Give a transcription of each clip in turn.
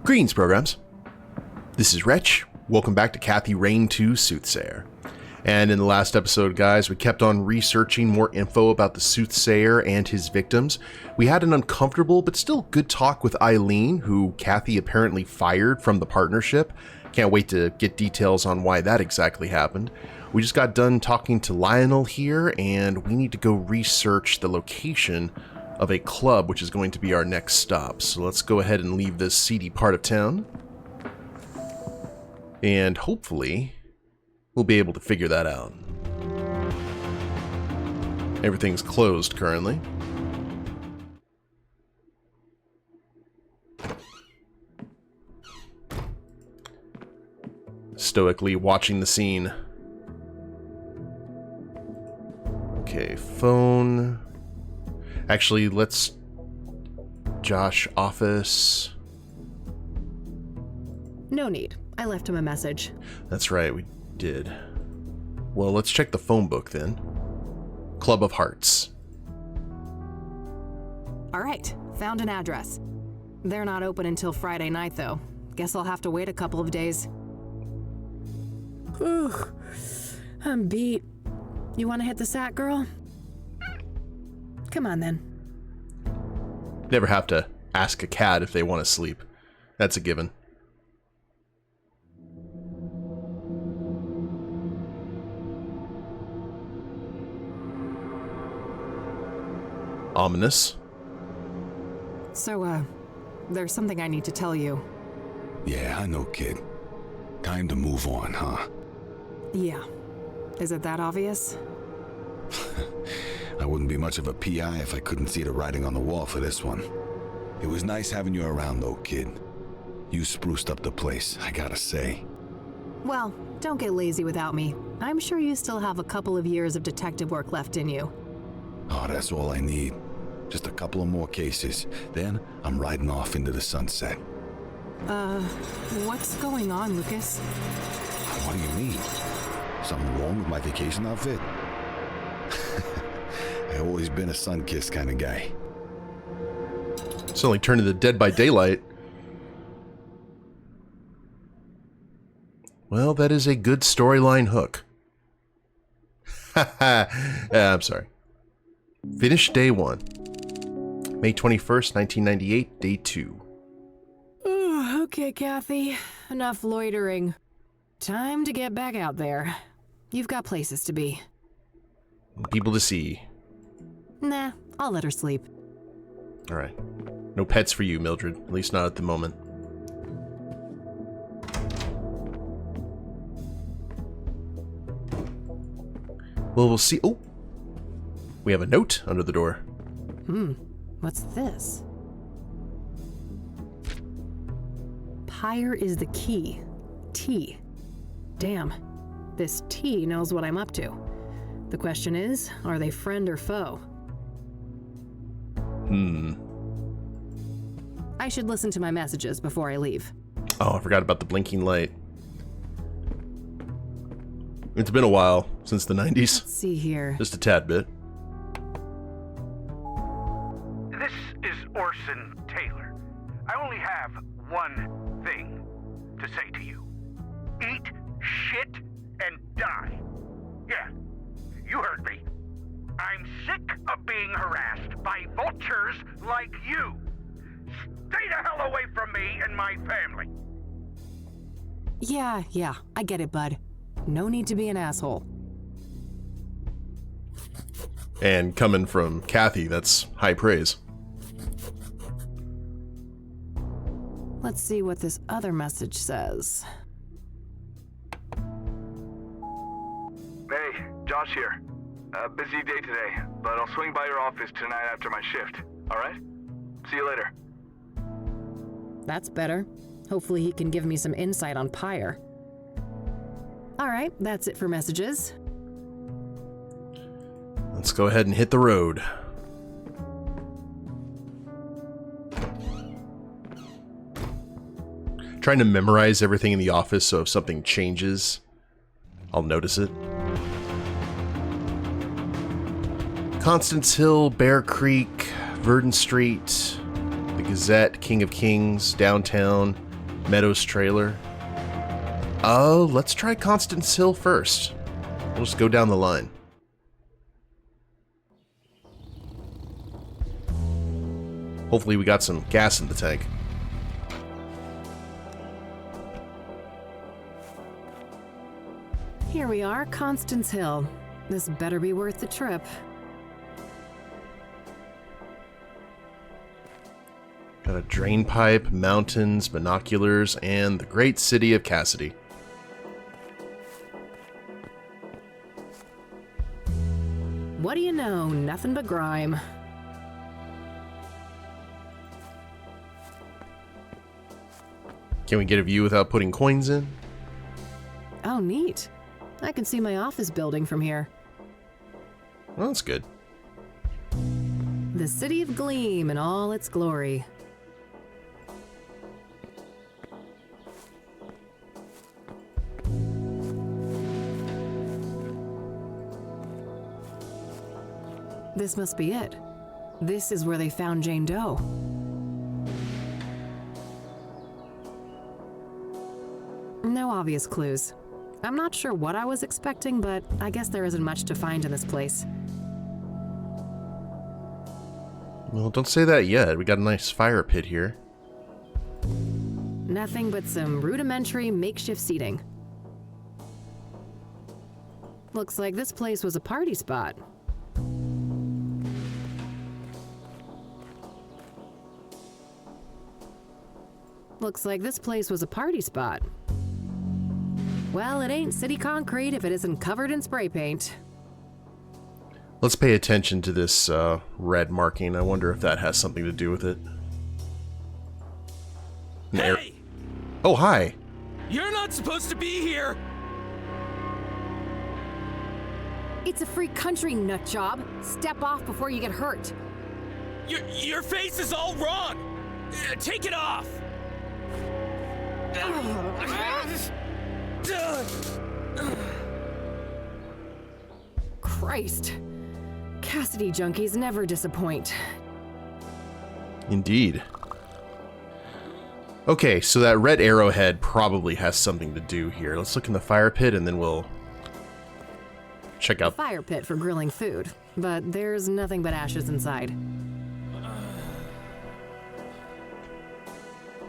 Greetings, programs. This is Wretch. Welcome back to Kathy Reign 2 Soothsayer. And in the last episode, guys, we kept on researching more info about the Soothsayer and his victims. We had an uncomfortable but still good talk with Eileen, who Kathy apparently fired from the partnership. Can't wait to get details on why that exactly happened. We just got done talking to Lionel here, and we need to go research the location of a club, which is going to be our next stop. So let's go ahead and leave this seedy part of town. And hopefully, we'll be able to figure that out. Everything's closed currently. Stoically watching the scene. Okay, phone. Actually, let's... Josh, office. No need. I left him a message. That's right, we did. Well, let's check the phone book then. Club of Hearts. All right, found an address. They're not open until Friday night, though. Guess I'll have to wait a couple of days. Ugh, I'm beat. You want to hit the sack, girl? Come on, then. Never have to ask a cat if they want to sleep. That's a given. Ominous. So, there's something I need to tell you. Yeah, I know, kid. Time to move on, huh? Yeah. Is it that obvious? I wouldn't be much of a PI if I couldn't see the writing on the wall for this one. It was nice having you around, though, kid. You spruced up the place, I gotta say. Well, don't get lazy without me. I'm sure you still have a couple of years of detective work left in you. Oh, that's all I need. Just a couple of more cases. Then I'm riding off into the sunset. What's going on, Lucas? What do you mean? Something wrong with my vacation outfit? I've always been a sun-kissed kind of guy. Suddenly turned into Dead by Daylight. Well, that is a good storyline hook. I'm sorry. Finished day 1. May 21st, 1998, day 2. Okay, Kathy. Enough loitering. Time to get back out there. You've got places to be. People to see. Nah, I'll let her sleep. Alright. No pets for you, Mildred. At least not at the moment. Well, we'll see. Oh! We have a note under the door. What's this? Pyre is the key. T. Damn. This T knows what I'm up to. The question is, are they friend or foe? I should listen to my messages before I leave. Oh, I forgot about the blinking light. It's been a while since the 90s. Let's see here. Just a tad bit. This is Orson Taylor. I only have one thing to say to you. Eat shit and die. Yeah, you heard me. I'm sick of being harassed by vultures like you. Stay the hell away from me and my family. Yeah, I get it, bud. No need to be an asshole. And coming from Kathy, that's high praise. Let's see what this other message says. Hey, Josh here. Busy day today, but I'll swing by your office tonight after my shift, alright? See you later. That's better. Hopefully he can give me some insight on Pyre. Alright, that's it for messages. Let's go ahead and hit the road. Trying to memorize everything in the office so if something changes, I'll notice it. Constance Hill, Bear Creek, Verdon Street, the Gazette, King of Kings, downtown, Meadows trailer. Oh, let's try Constance Hill first. We'll just go down the line. Hopefully we got some gas in the tank. Here we are, Constance Hill. This better be worth the trip. Got a drain pipe, mountains, binoculars, and the great city of Cassidy. What do you know? Nothing but grime. Can we get a view without putting coins in? Oh, neat. I can see my office building from here. Well, that's good. The city of Gleam in all its glory. This must be it. This is where they found Jane Doe. No obvious clues. I'm not sure what I was expecting, but I guess there isn't much to find in this place. Well, don't say that yet. We got a nice fire pit here. Nothing but some rudimentary makeshift seating. Looks like this place was a party spot. Looks like this place was a party spot. Well, it ain't city concrete if it isn't covered in spray paint. Let's pay attention to this red marking. I wonder if that has something to do with it. Hey! Oh, hi. You're not supposed to be here! It's a free country, nut job. Step off before you get hurt. Your face is all wrong! Take it off! Christ. Cassidy junkies never disappoint. Indeed. Okay, so that red arrowhead probably has something to do here. Let's look in the fire pit and then we'll check out. Fire pit for grilling food, but there's nothing but ashes inside.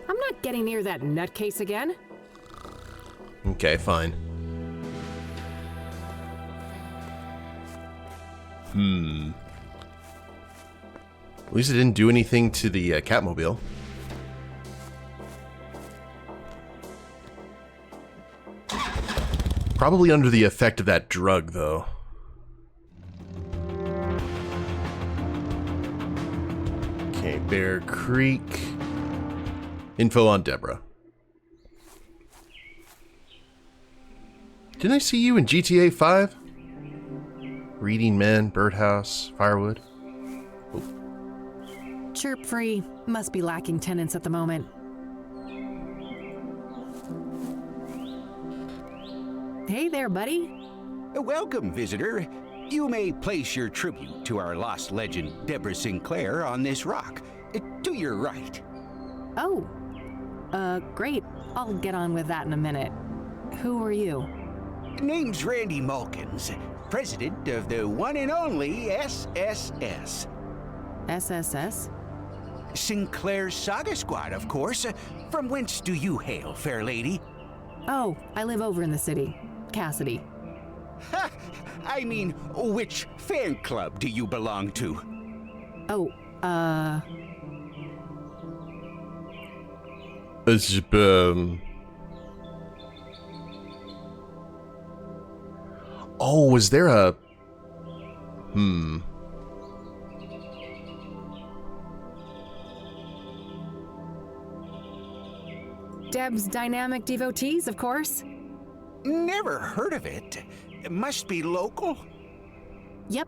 I'm not getting near that nutcase again. Okay, fine. At least it didn't do anything to the Catmobile. Probably under the effect of that drug, though. Okay, Bear Creek. Info on Debra. Didn't I see you in GTA 5? Reading Men, Birdhouse, Firewood. Oh. Chirp free. Must be lacking tenants at the moment. Hey there, buddy. Welcome, visitor. You may place your tribute to our lost legend, Debra Sinclair, on this rock. To your right. Oh. Great. I'll get on with that in a minute. Who are you? Name's Randy Mulkins, president of the one and only SSS. SSS? Sinclair's Saga Squad, of course. From whence do you hail, fair lady? Oh, I live over in the city. Cassidy. Ha! I mean, which fan club do you belong to? Oh, Oh, was there a... Deb's Dynamic Devotees, of course. Never heard of it. It must be local. Yep.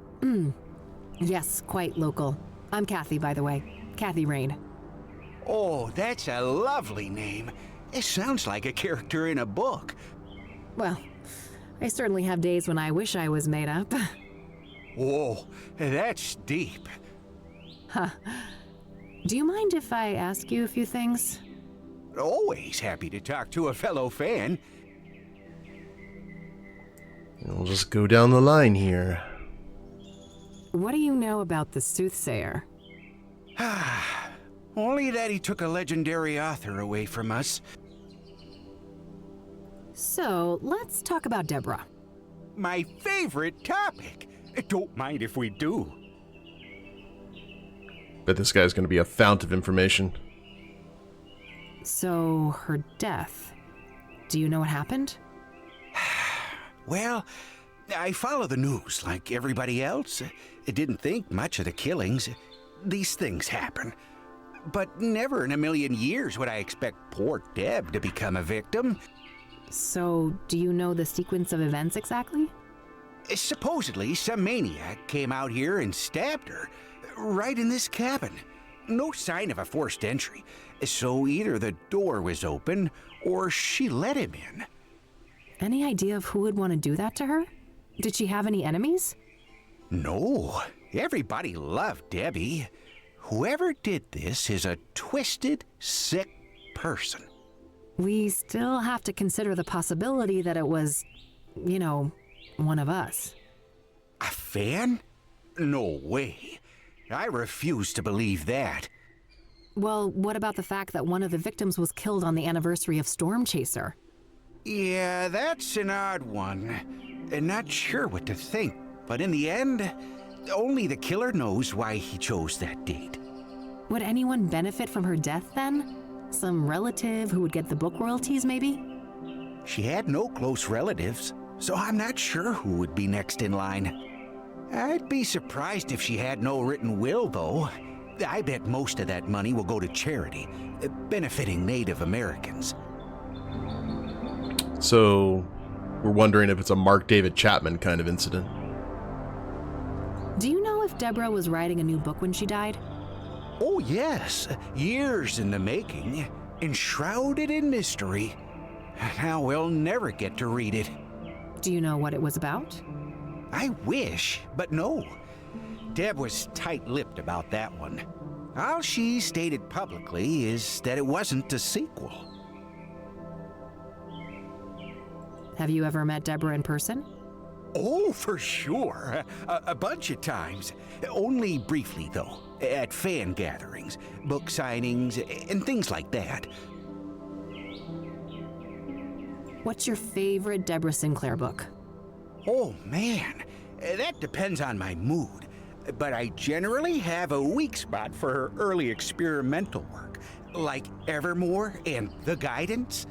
Yes, quite local. I'm Kathy, by the way. Kathy Rain. Oh, that's a lovely name. It sounds like a character in a book. Well, I certainly have days when I wish I was made up. Whoa, that's deep. Huh. Do you mind if I ask you a few things? Always happy to talk to a fellow fan. We'll just go down the line here. What do you know about the Soothsayer? Only that he took a legendary author away from us. So, let's talk about Debra. My favorite topic. Don't mind if we do. Bet this guy's going to be a fount of information. So, her death. Do you know what happened? Well, I follow the news like everybody else. I didn't think much of the killings. These things happen. But never in a million years would I expect poor Deb to become a victim. So, do you know the sequence of events exactly? Supposedly, some maniac came out here and stabbed her, right in this cabin. No sign of a forced entry, so either the door was open or she let him in. Any idea of who would want to do that to her? Did she have any enemies? No, everybody loved Debbie. Whoever did this is a twisted, sick person. We still have to consider the possibility that it was, one of us. A fan? No way. I refuse to believe that. Well, what about the fact that one of the victims was killed on the anniversary of Storm Chaser? Yeah, that's an odd one. And not sure what to think, but in the end, only the killer knows why he chose that date. Would anyone benefit from her death then? Some relative who would get the book royalties, maybe? She had no close relatives, so I'm not sure who would be next in line. I'd be surprised if she had no written will, though. I bet most of that money will go to charity, benefiting Native Americans. So, we're wondering if it's a Mark David Chapman kind of incident. Do you know if Debra was writing a new book when she died? Oh, yes. Years in the making, enshrouded in mystery. Now we'll never get to read it. Do you know what it was about? I wish, but no. Deb was tight-lipped about that one. All she stated publicly is that it wasn't a sequel. Have you ever met Debra in person? Oh, for sure. A bunch of times. Only briefly, though. At fan gatherings, book signings, and things like that. What's your favorite Debra Sinclair book? Oh, man. That depends on my mood. But I generally have a weak spot for her early experimental work, like Evermore and The Guidance.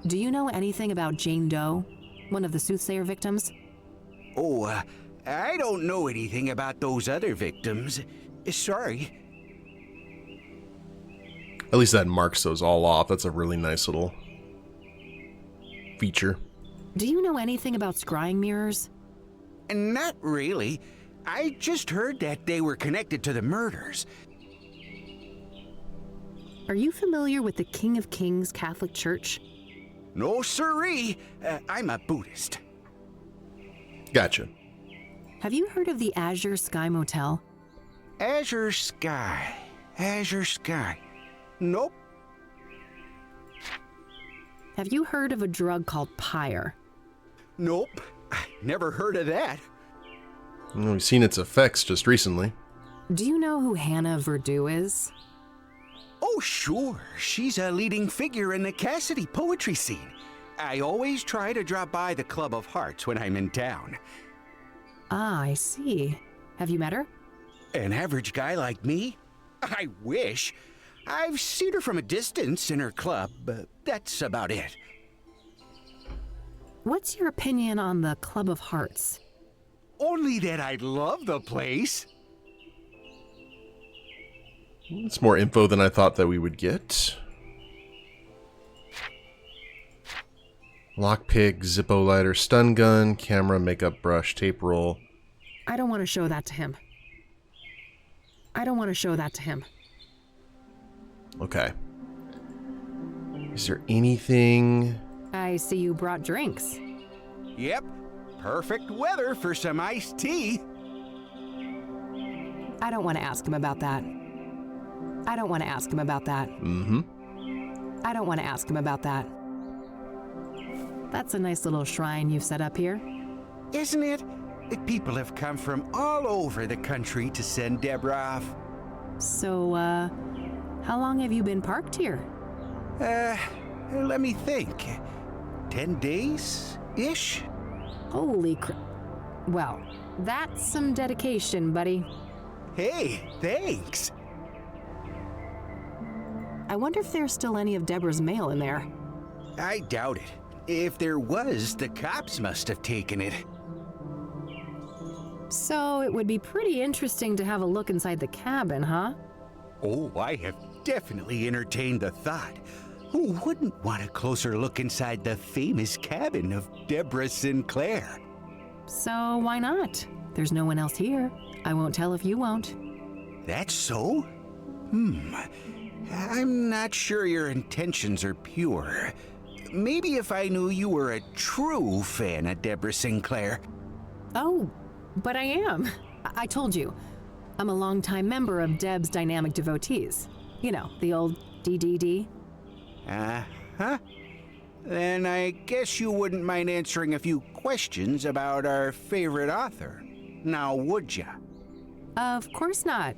Do you know anything about Jane Doe, one of the Soothsayer victims? Oh, I don't know anything about those other victims. Sorry. At least that marks those all off. That's a really nice little feature. Do you know anything about scrying mirrors? Not really. I just heard that they were connected to the murders. Are you familiar with the King of Kings Catholic Church? No siree. I'm a Buddhist. Gotcha. Have you heard of the Azure Sky Motel? Azure Sky. Azure Sky. Nope. Have you heard of a drug called Pyre? Nope. Never heard of that. Well, we've seen its effects just recently. Do you know who Hannah Verdew is? Oh, sure. She's a leading figure in the Cassidy poetry scene. I always try to drop by the Club of Hearts when I'm in town. Ah, I see. Have you met her? An average guy like me? I wish. I've seen her from a distance in her club, but that's about it. What's your opinion on the Club of Hearts? Only that I love the place. It's more info than I thought that we would get. Lockpick, Zippo lighter, stun gun, camera, makeup brush, tape roll. I don't want to show that to him. Okay. Is there anything... I see you brought drinks. Yep. Perfect weather for some iced tea. I don't want to ask him about that. I don't want to ask him about that. Mm-hmm. I don't want to ask him about that. That's a nice little shrine you've set up here. Isn't it? People have come from all over the country to send Debra off. So, how long have you been parked here? Let me think. 10 days-ish? Holy Well, that's some dedication, buddy. Hey, thanks. I wonder if there's still any of Debra's mail in there. I doubt it. If there was, the cops must have taken it. So it would be pretty interesting to have a look inside the cabin, huh? Oh, I have definitely entertained the thought. Who wouldn't want a closer look inside the famous cabin of Debra Sinclair? So why not? There's no one else here. I won't tell if you won't. That's so? I'm not sure your intentions are pure. Maybe if I knew you were a true fan of Debra Sinclair. Oh, but I am. I told you. I'm a longtime member of Deb's Dynamic Devotees. You know, the old DDD. Uh-huh. Then I guess you wouldn't mind answering a few questions about our favorite author. Now, would ya? Of course not.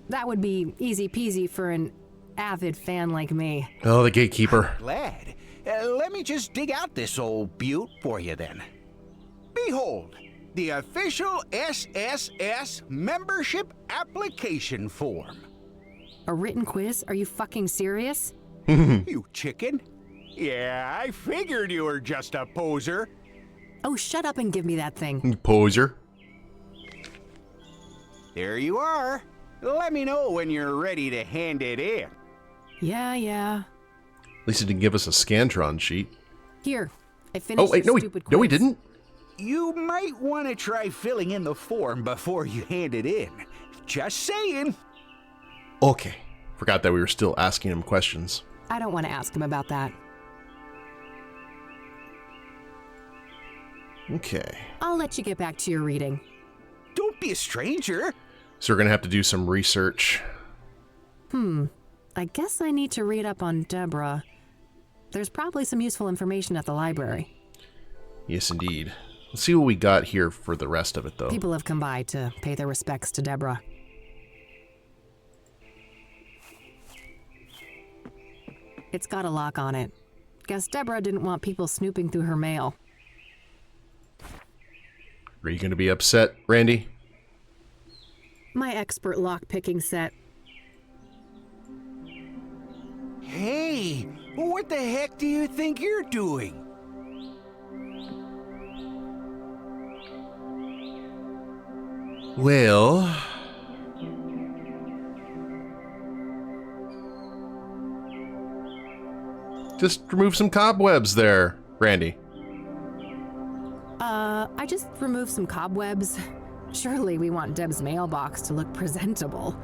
That would be easy peasy for an avid fan like me. Oh, the gatekeeper. Glad. Let me just dig out this old beaut for you then. Behold, the official SSS membership application form. A written quiz? Are you fucking serious? You chicken. Yeah, I figured you were just a poser. Oh, shut up and give me that thing. Poser. There you are. Let me know when you're ready to hand it in. Yeah. At least he didn't give us a Scantron sheet. Here, I finished Oh, wait, your stupid quiz. no, he didn't. You might want to try filling in the form before you hand it in. Just saying. Okay. Forgot that we were still asking him questions. I don't want to ask him about that. Okay. I'll let you get back to your reading. Don't be a stranger. So we're going to have to do some research. I guess I need to read up on Debra. There's probably some useful information at the library. Yes, indeed. Let's see what we got here for the rest of it, though. People have come by to pay their respects to Debra. It's got a lock on it. Guess Debra didn't want people snooping through her mail. Are you going to be upset, Randy? My expert lock-picking set. Hey, what the heck do you think you're doing? Well... just remove some cobwebs there, Randy. I just removed some cobwebs. Surely we want Deb's mailbox to look presentable.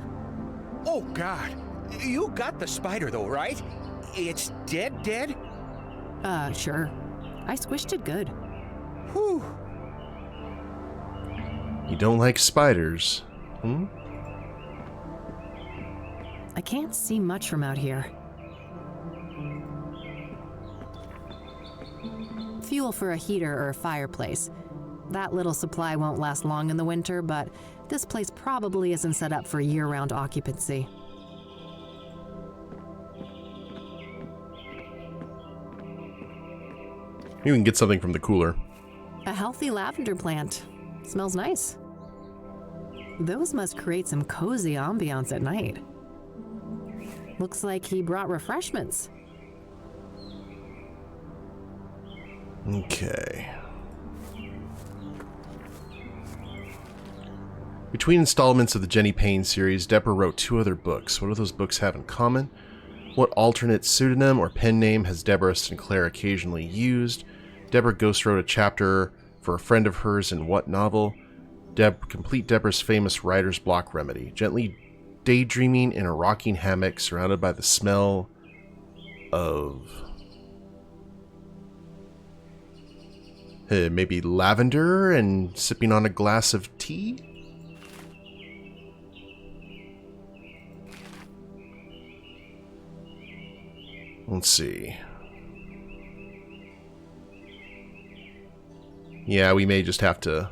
Oh, God. You got the spider, though, right? It's dead? Sure. I squished it good. Whew. You don't like spiders, hmm? I can't see much from out here. Fuel for a heater or a fireplace. That little supply won't last long in the winter, but this place probably isn't set up for year-round occupancy. You can get something from the cooler. A healthy lavender plant. Smells nice. Those must create some cozy ambiance at night. Looks like he brought refreshments. Okay. Between installments of the Jenny Payne series, Debra wrote 2 other books. What do those books have in common? What alternate pseudonym or pen name has Debra Sinclair occasionally used? Debra ghostwrote a chapter for a friend of hers in what novel? Complete Debra's famous writer's block remedy. Gently daydreaming in a rocking hammock surrounded by the smell of... maybe lavender and sipping on a glass of tea? Let's see. Yeah, we may just have to...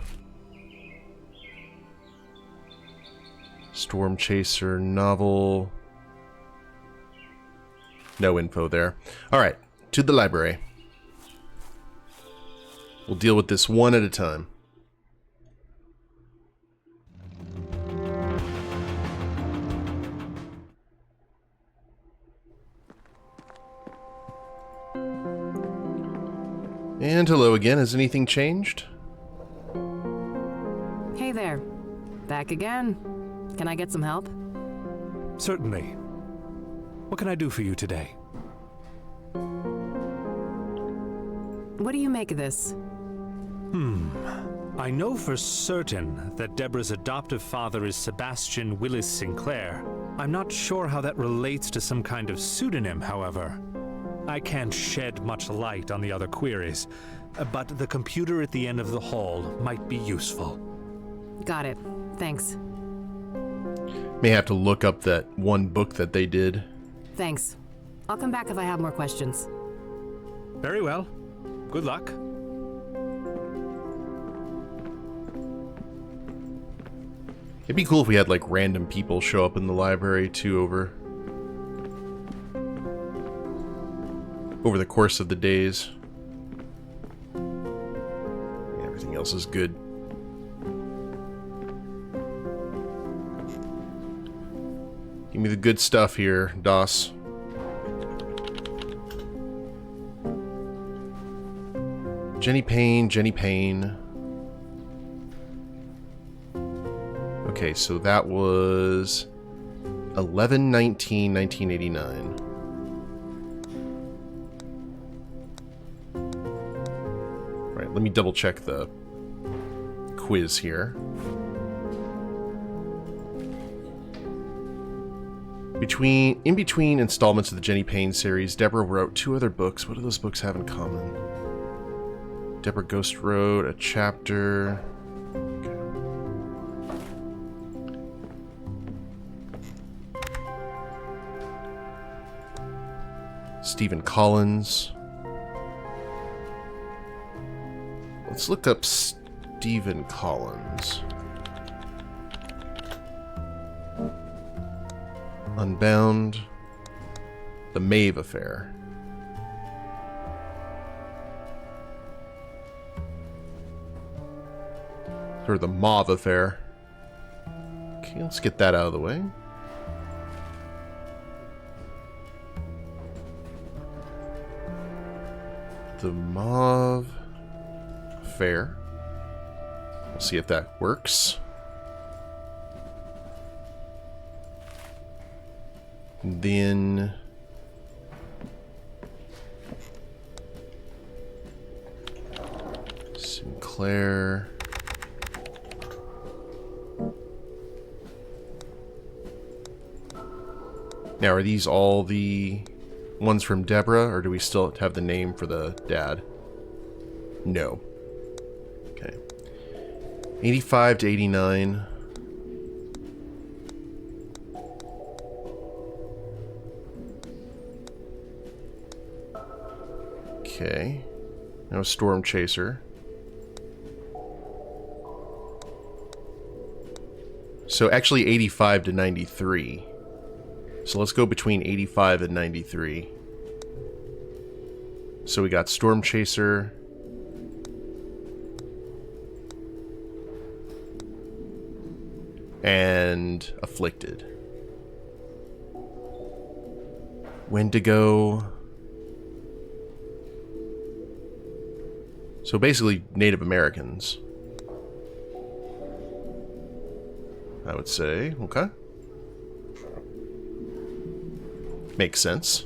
Storm Chaser novel. No info there. Alright, to the library. We'll deal with this one at a time. And hello again. Has anything changed? Hey there. Back again. Can I get some help? Certainly. What can I do for you today? What do you make of this? I know for certain that Debra's adoptive father is Sebastian Willis Sinclair. I'm not sure how that relates to some kind of pseudonym, however. I can't shed much light on the other queries, but the computer at the end of the hall might be useful. Got it. Thanks. May have to look up that one book that they did. Thanks. I'll come back if I have more questions. Very well. Good luck. It'd be cool if we had like random people show up in the library too over the course of the days. Yeah, everything else is good. Give me the good stuff here, DOS. Jenny Payne, Jenny Payne. Okay, so that was 11/19/1989. Right, let me double check the quiz here. In between installments of the Jenny Payne series, Debra wrote 2 other books. What do those books have in common? Debra Ghost wrote a chapter. Stephen Collins. Let's look up Stephen Collins. Unbound. The Maeve Affair. Or the Mauve Affair. Okay, let's get that out of the way. The Mauve Affair. We'll see if that works. And then Sinclair. Now, are these all the ones from Debra, or do we still have the name for the dad? No. Okay. 85 to 89. Okay. Now Storm Chaser. So actually 85 to 93. So let's go between 85 and 93. So we got Storm Chaser. And Afflicted. Wendigo. So basically Native Americans, I would say. Okay. Makes sense.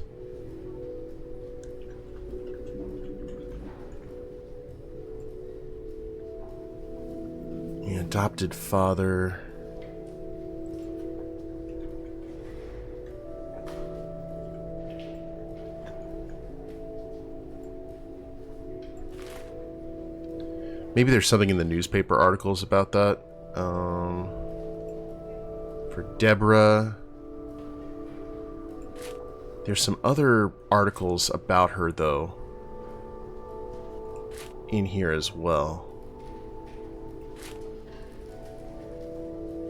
The adopted father. Maybe there's something in the newspaper articles about that. For Debra, There's some other articles about her, though, in here as well.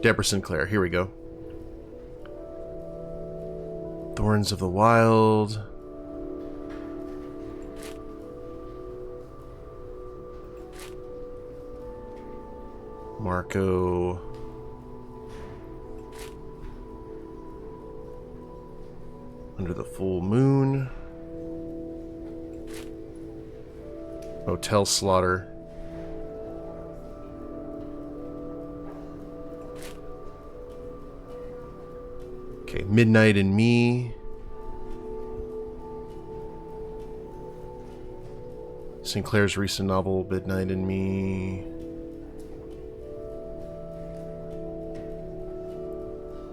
Debra Sinclair, here we go. Thorns of the Wild. Marco. Under the Full Moon. Hotel Slaughter. Okay, Midnight and Me. Sinclair's recent novel, Midnight and Me.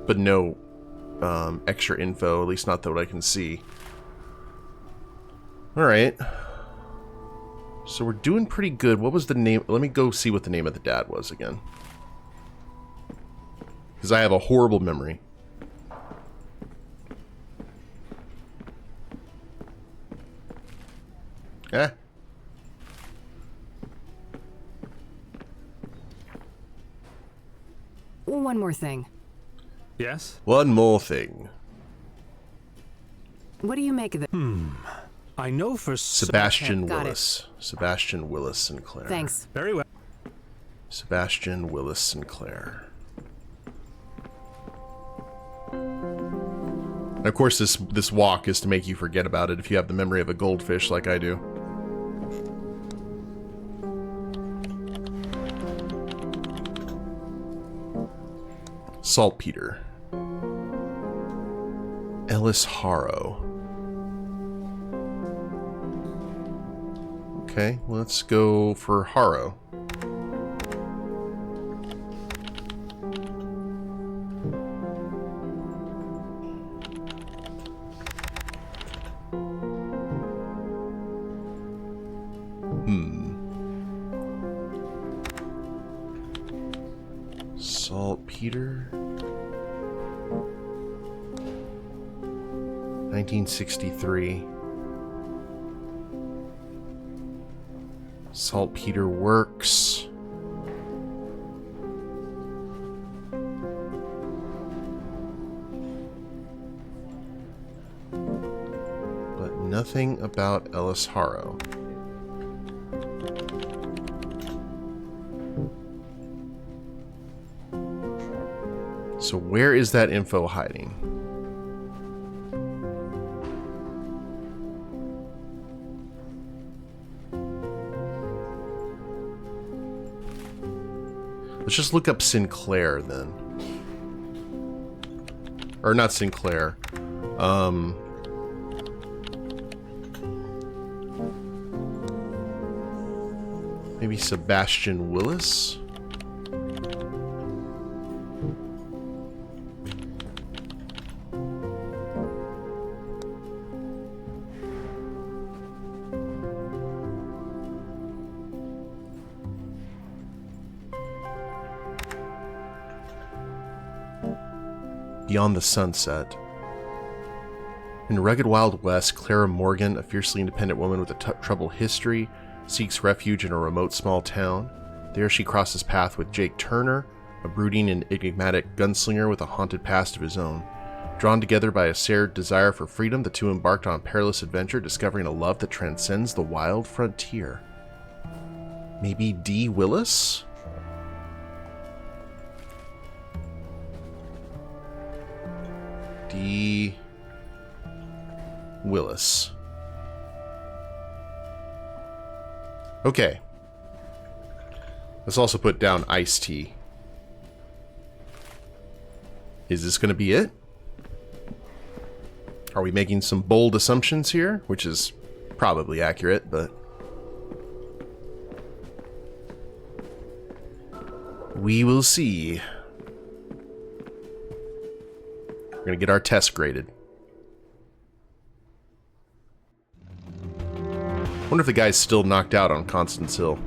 But no extra info, at least not that I can see. Alright. So we're doing pretty good. What was the name? Let me go see what the name of the dad was again. Because I have a horrible memory. Eh. One more thing. Yes? One more thing. What do you make of it? I know for Sebastian Got it. Willis. Sebastian Willis Sinclair. Thanks. Very well. Sebastian Willis Sinclair. And of course, this walk is to make you forget about it if you have the memory of a goldfish like I do. Saltpeter. Ellis Harrow. Okay, let's go for Harrow. Saltpeter. 1963. Saltpeter Works. But nothing about Ellis Harrow. So where is that info hiding? Let's just look up Sinclair then. Or not Sinclair. Maybe Sebastian Willis? Beyond the Sunset. In the rugged Wild West, Clara Morgan, a fiercely independent woman with a troubled history, seeks refuge in a remote small town. There she crosses paths with Jake Turner, a brooding and enigmatic gunslinger with a haunted past of his own. Drawn together by a shared desire for freedom, the two embarked on a perilous adventure, discovering a love that transcends the wild frontier. Maybe D. Willis? D. Willis. Okay. Let's also put down iced tea. Is this going to be it? Are we making some bold assumptions here? Which is probably accurate, but... we will see. We're going to get our test graded. Wonder if the guy's still knocked out on Constance Hill.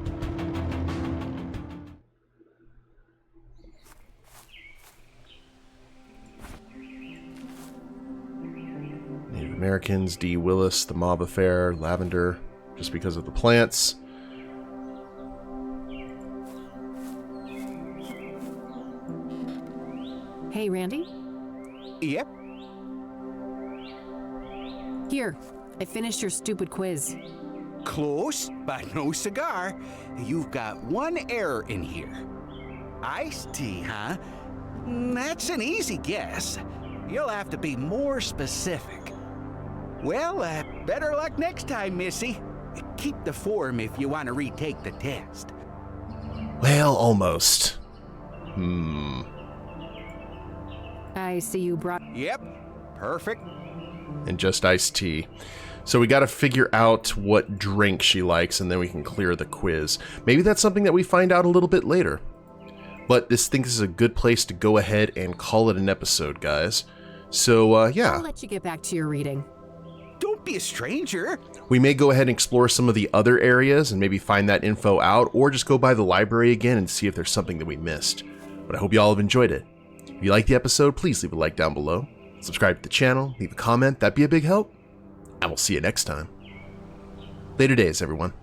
Native Americans, D. Willis, the mob affair, lavender, just because of the plants. Hey, Randy? Yep. Here, I finished your stupid quiz. Close, but no cigar. You've got one error in here. Iced tea, huh? That's an easy guess. You'll have to be more specific. Well, better luck next time, Missy. Keep the form if you want to retake the test. Well, almost. I see you brought... Yep, perfect. And just iced tea. So we got to figure out what drink she likes, and then we can clear the quiz. Maybe that's something that we find out a little bit later. But this is a good place to go ahead and call it an episode, guys. So, yeah. I'll let you get back to your reading. Don't be a stranger. We may go ahead and explore some of the other areas and maybe find that info out, or just go by the library again and see if there's something that we missed. But I hope you all have enjoyed it. If you liked the episode, please leave a like down below. Subscribe to the channel, leave a comment, that'd be a big help. And we'll see you next time. Later days, everyone.